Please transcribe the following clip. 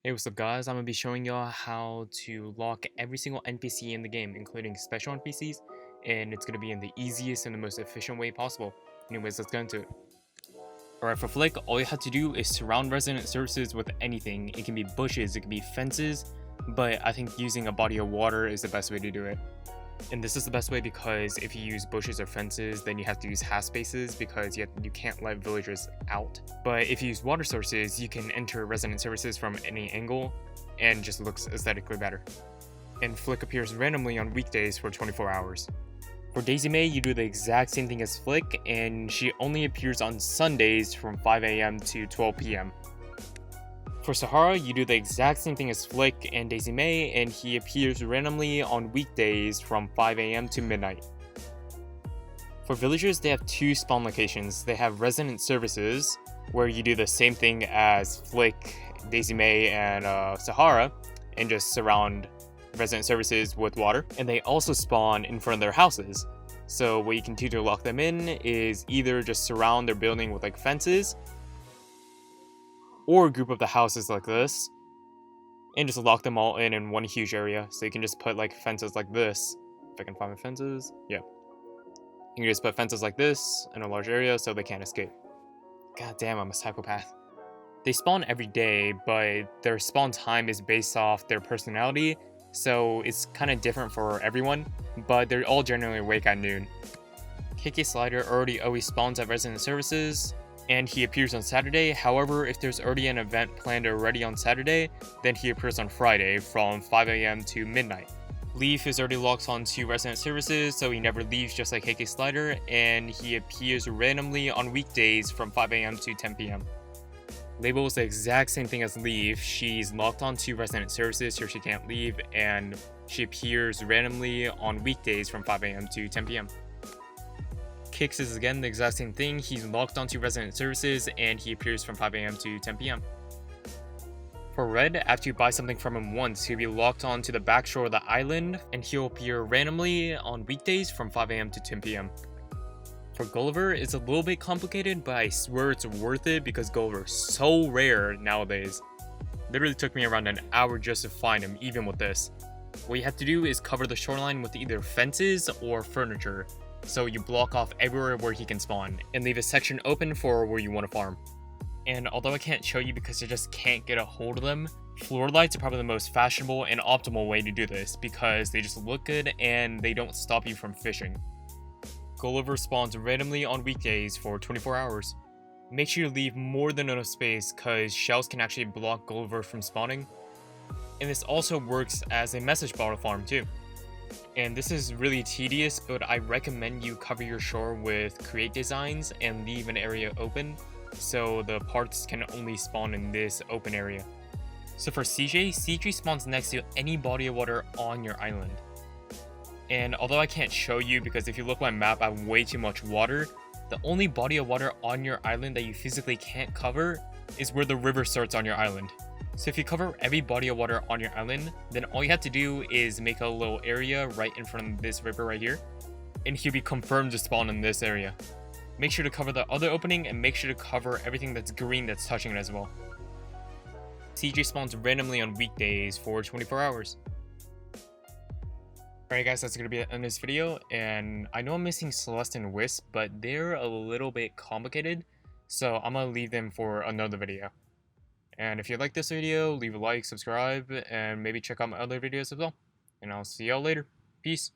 Hey, what's up guys? I'm going to be showing y'all how to lock every single NPC in the game, including special NPCs, and it's going to be in the easiest and the most efficient way possible. Anyways, let's get into it. Alright, for Flick, all you have to do is surround resident surfaces with anything. It can be bushes, it can be fences, but I think using a body of water is the best way to do it. And this is the best way because if you use bushes or fences, then you have to use half spaces because you can't let villagers out. But if you use water sources, you can enter resident surfaces from any angle and just looks aesthetically better. And Flick appears randomly on weekdays for 24 hours. For Daisy May, you do the exact same thing as Flick, and she only appears on Sundays from 5 AM to 12 PM. For Sahara, you do the exact same thing as Flick and Daisy May, and he appears randomly on weekdays from 5 AM to midnight. For villagers, they have two spawn locations. They have resident services, where you do the same thing as Flick, Daisy May, and Sahara, and just surround resident services with water. And they also spawn in front of their houses. So what you can do to lock them in is either just surround their building with like fences, or a group of the houses like this, and just lock them all in one huge area. So you can just put like fences like this. If I can find my fences, yeah. You can just put fences like this in a large area so they can't escape. God damn, I'm a psychopath. They spawn every day, but their spawn time is based off their personality, so it's kind of different for everyone, but they're all generally awake at noon. KK Slider already always spawns at resident services, and he appears on Saturday. However, if there's already an event planned already on Saturday, then he appears on Friday from 5 AM to midnight. Leaf is already locked onto resident services, so he never leaves just like KK Slider, and he appears randomly on weekdays from 5 AM to 10 PM. Label is the exact same thing as Leaf. She's locked onto resident services so she can't leave, and she appears randomly on weekdays from 5 AM to 10 PM. Kicks is again the exact same thing. He's locked onto resident services and he appears from 5 AM to 10 PM. For Red, after you buy something from him once, he'll be locked onto the back shore of the island and he'll appear randomly on weekdays from 5 AM to 10 PM. For Gulliver, it's a little bit complicated, but I swear it's worth it because Gulliver is so rare nowadays. Literally took me around an hour just to find him, even with this. What you have to do is cover the shoreline with either fences or furniture, so you block off everywhere where he can spawn, and leave a section open for where you want to farm. And although I can't show you because I just can't get a hold of them, floor lights are probably the most fashionable and optimal way to do this because they just look good and they don't stop you from fishing. Gulliver spawns randomly on weekdays for 24 hours. Make sure you leave more than enough space because shells can actually block Gulliver from spawning. And this also works as a message bottle farm too. And this is really tedious, but I recommend you cover your shore with create designs and leave an area open so the parts can only spawn in this open area. So for CJ spawns next to any body of water on your island. And although I can't show you because if you look at my map I have way too much water, the only body of water on your island that you physically can't cover is where the river starts on your island. So if you cover every body of water on your island, then all you have to do is make a little area right in front of this river right here, and he'll be confirmed to spawn in this area. Make sure to cover the other opening and make sure to cover everything that's green that's touching it as well. CJ spawns randomly on weekdays for 24 hours. Alright guys, that's going to be the end of this video, and I know I'm missing Celeste and Wisp, but they're a little bit complicated, so I'm going to leave them for another video. And if you like this video, leave a like, subscribe, and maybe check out my other videos as well. And I'll see y'all later. Peace.